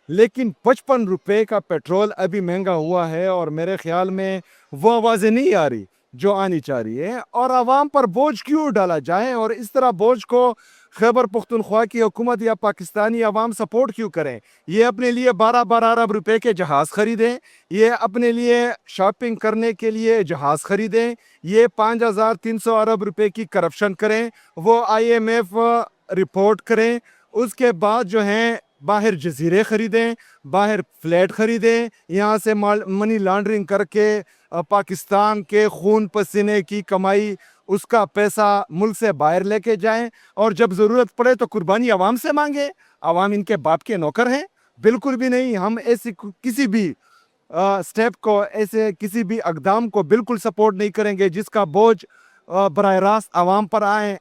لیکن 55 روپے کا پیٹرول ابھی مہنگا ہوا ہے، اور میرے خیال میں وہ آوازیں نہیں آ رہی جو آنی چاہ رہی ہے۔ اور عوام پر بوجھ کیوں ڈالا جائے، اور اس طرح بوجھ کو خیبر پختونخوا کی حکومت یا پاکستانی عوام سپورٹ کیوں کریں؟ یہ اپنے لیے 12 ارب روپے کے جہاز خریدیں، یہ اپنے لیے شاپنگ کرنے کے لیے جہاز خریدیں، یہ 5300 ارب روپے کی کرپشن کریں، وہ IMF رپورٹ کریں، اس کے بعد جو ہیں باہر جزیرے خریدیں، باہر فلیٹ خریدیں، یہاں سے منی لانڈرنگ کر کے پاکستان کے خون پسینے کی کمائی، اس کا پیسہ ملک سے باہر لے کے جائیں، اور جب ضرورت پڑے تو قربانی عوام سے مانگیں۔ عوام ان کے باپ کے نوکر ہیں؟ بالکل بھی نہیں۔ ہم ایسی کسی بھی سٹیپ کو، ایسے کسی بھی اقدام کو بالکل سپورٹ نہیں کریں گے جس کا بوجھ براہ راست عوام پر آئے۔